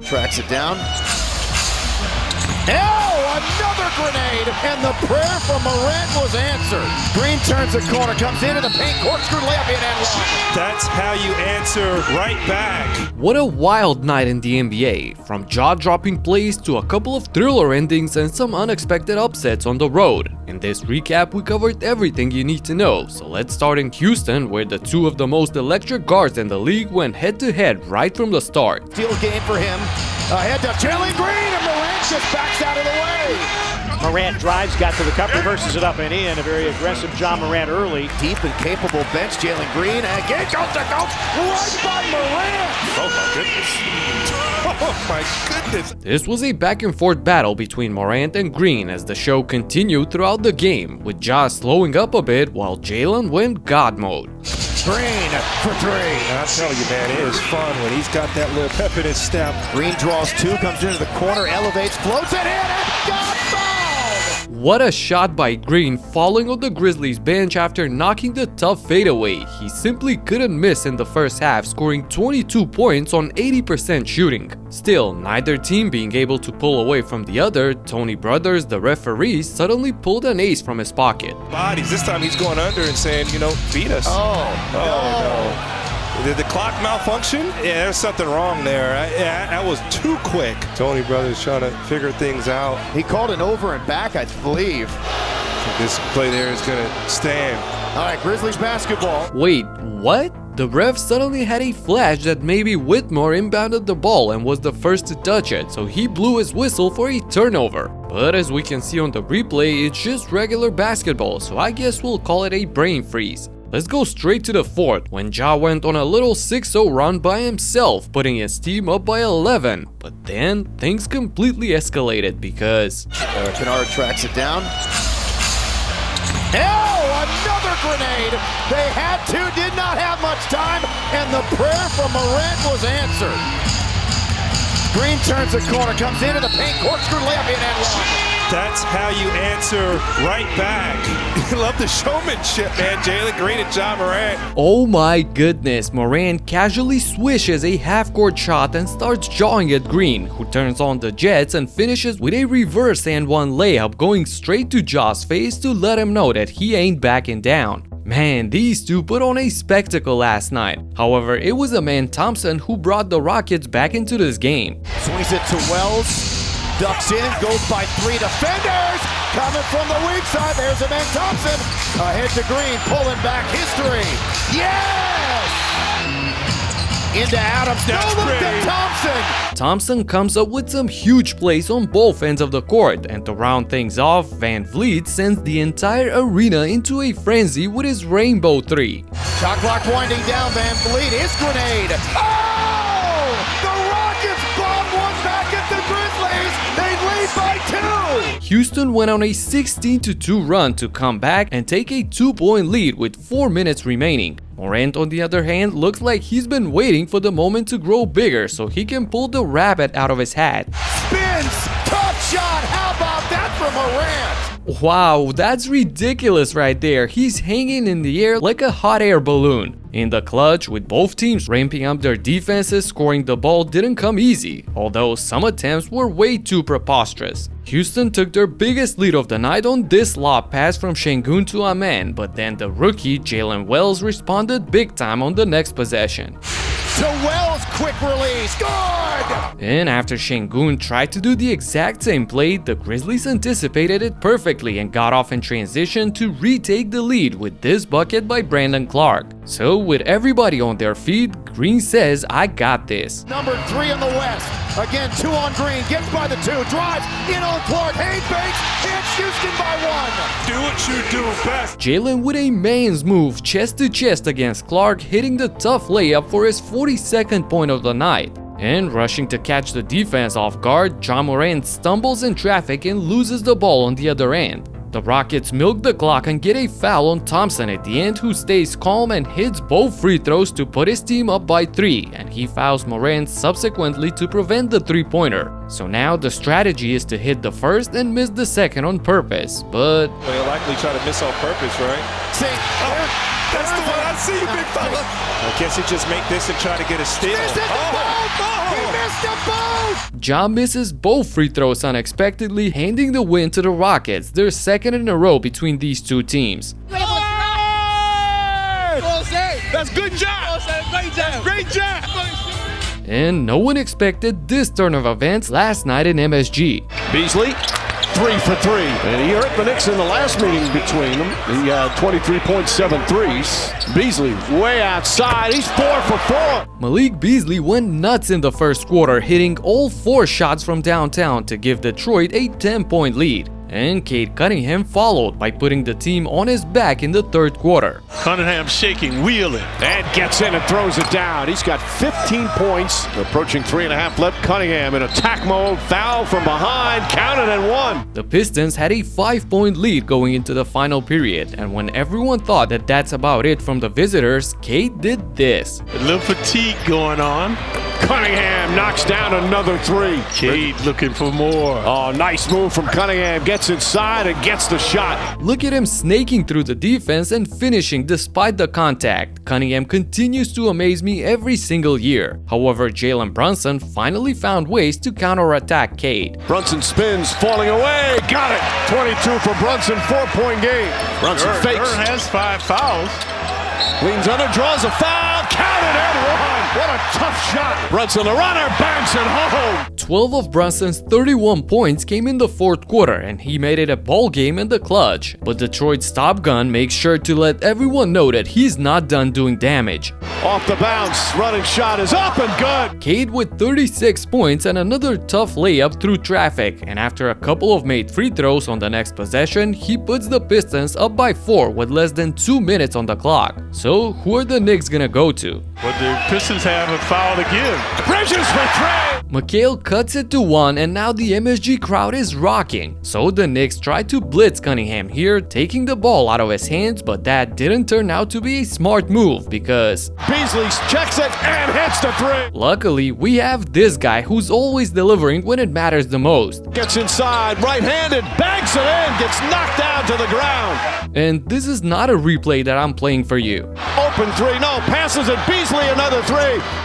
tracks it down. Oh, another grenade, and the prayer from Morant was answered. Green turns the corner, comes into the paint, corkscrew layup in and one. That's how you answer right back. What a wild night in the NBA, from jaw-dropping plays to a couple of thriller endings and some unexpected upsets on the road. In this recap, we covered everything you need to know, so let's start in Houston, where the two of the most electric guards in the league went head-to-head right from the start. Steal game for him. Ahead to Jalen Green, and Morant just backs out of the way. Morant drives, got to the cup, reverses it up and in. A very aggressive John Morant early. Deep and capable bench, Jalen Green, and again goes to go right by Morant. Oh my goodness. Oh my goodness. This was a back-and-forth battle between Morant and Green as the show continued throughout the game, with Ja slowing up a bit while Jalen went God mode. Green for three. I tell you, man, it is fun when he's got that little pep in his step. Green draws two, comes into the corner, elevates, floats it in, and got fouled! What a shot by Green, falling on the Grizzlies bench after knocking the tough fadeaway. He simply couldn't miss in the first half, scoring 22 points on 80% shooting. Still, neither team being able to pull away from the other, Tony Brothers, the referee, suddenly pulled an ace from his pocket. Bodies. This time he's going under and saying, you know, beat us. Oh, no. Did the clock malfunction? Yeah, there's something wrong there. That was too quick. Tony Brothers trying to figure things out. He called an over and back, I believe. This play there is going to stand. All right, Grizzlies basketball. Wait, what? The ref suddenly had a flash that maybe Whitmore inbounded the ball and was the first to touch it, so he blew his whistle for a turnover. But as we can see on the replay, it's just regular basketball, so I guess we'll call it a brain freeze. Let's go straight to the fourth, when Ja went on a little 6-0 run by himself, putting his team up by 11. But then, things completely escalated because... Kennard tracks it down. Oh, another grenade! They had to, did not have much time, and the prayer from Morant was answered. Green turns the corner, comes into the paint, corkscrew layup in and one. That's how you answer right back. Love the showmanship, man. Jalen Green and John Morant. Oh my goodness, Morant casually swishes a half-court shot and starts jawing at Green, who turns on the Jets and finishes with a reverse and one layup going straight to Ja's face to let him know that he ain't backing down. Man, these two put on a spectacle last night. However, it was a man Thompson who brought the Rockets back into this game. Swings it to Wells. Ducks in, goes by three defenders. Coming from the weak side, there's a man Thompson. Ahead to Green, pulling back history. Yes! Into Adams, no look at Thompson! Thompson comes up with some huge plays on both ends of the court, and to round things off, Van Vliet sends the entire arena into a frenzy with his rainbow three. Shot clock winding down, Van Vliet, his grenade. Oh! The Rockets bomb one back at the Grizzlies! They lead by two! Houston went on a 16-2 run to come back and take a 2-point lead with 4 minutes remaining. Morant, on the other hand, looks like he's been waiting for the moment to grow bigger so he can pull the rabbit out of his hat. Spins! Tough shot! How about that from Morant? Wow, that's ridiculous right there. He's hanging in the air like a hot air balloon. In the clutch, with both teams ramping up their defenses, scoring the ball didn't come easy, although some attempts were way too preposterous. Houston took their biggest lead of the night on this lob pass from Şengün to Amen, but then the rookie Jalen Wells responded big time on the next possession. To Wells, quick release, good! And after Şengün tried to do the exact same play, the Grizzlies anticipated it perfectly and got off in transition to retake the lead with this bucket by Brandon Clark. So with everybody on their feet, Green says, I got this. Number 3 in the West. Again, 2 on Green, gets by the 2, drives in on Clark, Hayes banks, hits Houston by 1. Do what you do best. Jalen with a man's move chest to chest against Clark, hitting the tough layup for his 42nd point of the night. And rushing to catch the defense off guard, Ja Morant stumbles in traffic and loses the ball on the other end. The Rockets milk the clock and get a foul on Thompson at the end, who stays calm and hits both free throws to put his team up by 3, and he fouls Morant subsequently to prevent the three-pointer. So now the strategy is to hit the first and miss the second on purpose, but... Well, he'll likely try to miss on purpose, right? That's the one I see, big fella. I guess he just make this and try to get a steal. He missed them both! Ja misses both free throws unexpectedly, handing the win to the Rockets, their second in a row between these two teams. That's good job. Great job. And no one expected this turn of events last night in MSG. Beasley, 3 for 3. And he hurt the Knicks in the last meeting between them. He had 23.7 threes. Beasley way outside. He's 4 for 4. Malik Beasley went nuts in the first quarter, hitting all 4 shots from downtown to give Detroit a 10-point lead. And Cade Cunningham followed by putting the team on his back in the third quarter. Cunningham shaking, wheeling. And gets in and throws it down. He's got 15 points. Approaching 3.5 left. Cunningham in attack mode. Foul from behind. Counted and one. The Pistons had a 5-point lead going into the final period. And when everyone thought that that's about it from the visitors, Cade did this. A little fatigue going on. Cunningham knocks down another 3. Cade looking for more. Oh, nice move from Cunningham. Gets inside and gets the shot. Look at him snaking through the defense and finishing despite the contact. Cunningham continues to amaze me every single year. However, Jalen Brunson finally found ways to counterattack Cade. Brunson spins, falling away. Got it. 22 for Brunson, 4-point game. Brunson fakes. has 5 fouls. Leans under, draws a foul. Counted and one. What a tough shot. Brunson, the runner, banks it home. 12 of Brunson's 31 points came in the fourth quarter, and he made it a ball game in the clutch. But Detroit's top gun makes sure to let everyone know that he's not done doing damage. Off the bounce, running shot is up and good. Cade with 36 points and another tough layup through traffic, and after a couple of made free throws on the next possession, he puts the Pistons up by 4 with less than 2 minutes on the clock. So who are the Knicks gonna go to? But the Pistons have a foul to give. Bridges for 3. McHale cuts it to 1, and now the MSG crowd is rocking. So the Knicks try to blitz Cunningham here, taking the ball out of his hands, but that didn't turn out to be a smart move because Beasley checks it and hits the 3. luckily we have this guy who's always delivering when it matters the most. Gets inside, right-handed, banks it in, gets knocked down to the ground. And this is not a replay that I'm playing for you. Open 3, no, passes it, Beasley another 3.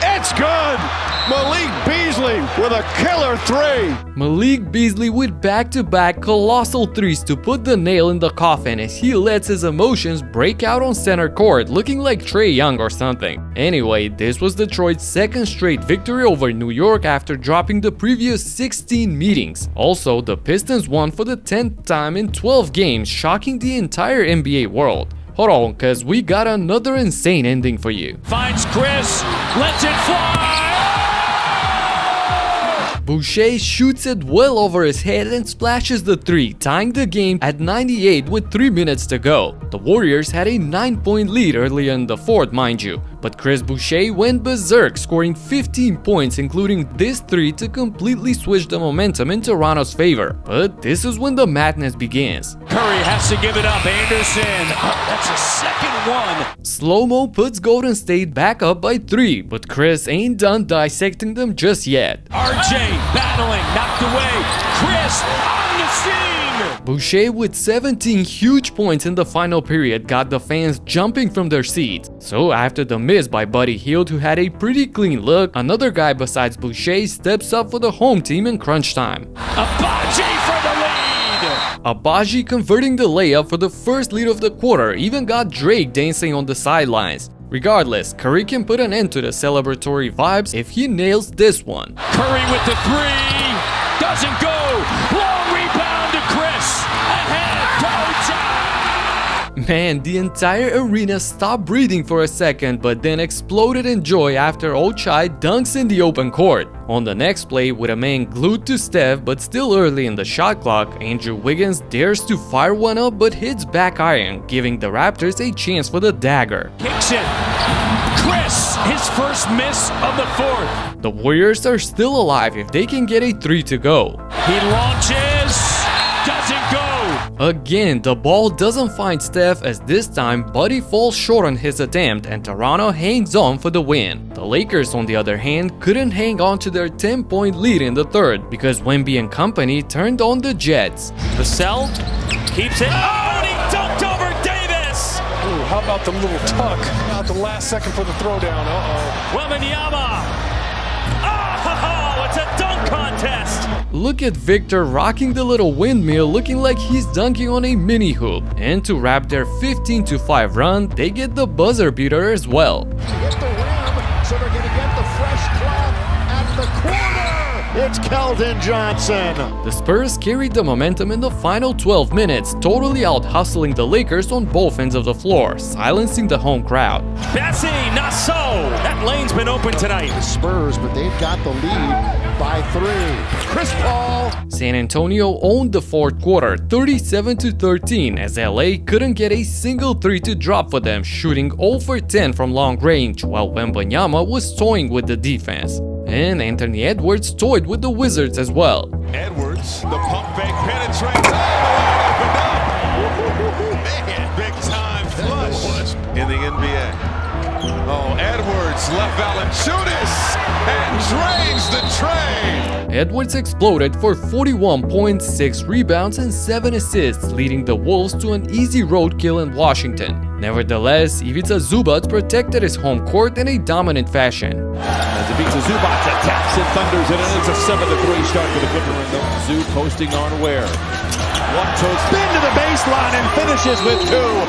It's good. Malik Beasley with a killer 3. Malik Beasley with back-to-back colossal threes to put the nail in the coffin as he lets his emotions break out on center court, looking like Trae Young or something. Anyway, this was Detroit's second straight victory over New York after dropping the previous 16 meetings. Also, the Pistons won for the 10th time in 12 games, shocking the entire NBA world. Hold on, cause we got another insane ending for you. Finds Chris, lets it fly! Boucher shoots it well over his head and splashes the 3, tying the game at 98 with 3 minutes to go. The Warriors had a 9-point lead earlier in the fourth, mind you, but Chris Boucher went berserk, scoring 15 points, including this 3 to completely switch the momentum in Toronto's favor. But this is when the madness begins. Curry has to give it up. Anderson, that's a second one. Slow-mo puts Golden State back up by 3, but Chris ain't done dissecting them just yet. RJ battling, knocked away. Chris on the scene. Boucher with 17 huge points in the final period got the fans jumping from their seats. So after the miss by Buddy Hield, who had a pretty clean look, another guy besides Boucher steps up for the home team in crunch time. Abaji for the lead. Abaji converting the layup for the first lead of the quarter even got Drake dancing on the sidelines. Regardless, Curry can put an end to the celebratory vibes if he nails this one. Curry with the 3. Doesn't go. Long rebound to Chris. Ahead. Go time. Man, the entire arena stopped breathing for a second but then exploded in joy after Ochai dunks in the open court. On the next play, with a man glued to Steph but still early in the shot clock, Andrew Wiggins dares to fire one up but hits back iron, giving the Raptors a chance for the dagger. Kicks it. Chris, his first miss of the fourth. The Warriors are still alive if they can get a 3 to go. He launches. Doesn't go. Again, the ball doesn't find Steph as this time Buddy falls short on his attempt and Toronto hangs on for the win. The Lakers, on the other hand, couldn't hang on to their 10-point lead in the third because Wemby and company turned on the Jets. Vassell keeps it. Oh, and he dunked over Davis. Ooh, how about the little tuck out the last second for the throwdown? Uh-oh. Wembanyama. Oh, it's a dunk contest. Look at Victor rocking the little windmill looking like he's dunking on a mini hoop. And to wrap their 15-5 run, they get the buzzer beater as well. Hit the rim, so they're going to get the fresh clock at the corner. It's Keldon Johnson. The Spurs carried the momentum in the final 12 minutes, totally out-hustling the Lakers on both ends of the floor, silencing the home crowd. Bessie, not so. That lane's been open tonight. The Spurs, but they've got the lead by 3. Chris Paul. San Antonio owned the fourth quarter 37-13 as LA couldn't get a single three to drop for them, shooting 0 for 10 from long range, while Wembanyama was toying with the defense. And Anthony Edwards toyed with the Wizards as well. Edwards, the pump fake penetrates. Oh, man, big time flush in the NBA. Oh, Edwards, left Valanciunas, and drains the tray. Edwards exploded for 41 points, 6 rebounds, and 7 assists, leading the Wolves to an easy roadkill in Washington. Nevertheless, Ivica Zubac protected his home court in a dominant fashion. As Ivica Zubac attacks and thunders it, and it's a 7-3 start for the Whitmore. Zoo posting on Ware. One-toe spin to the baseline and finishes with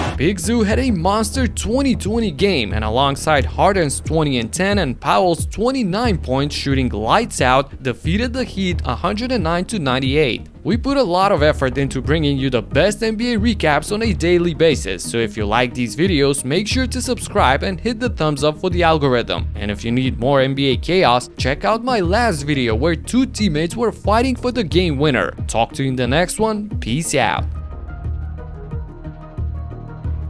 2. Big Zoo had a monster 20-20 game, and alongside Harden's 20-10 and Powell's 29 points shooting lights out, defeated the Heat 109-98. We put a lot of effort into bringing you the best NBA recaps on a daily basis, so if you like these videos, make sure to subscribe and hit the thumbs up for the algorithm. And if you need more NBA chaos, check out my last video where 2 teammates were fighting for the game winner. Talk to you in the next one. Peace out.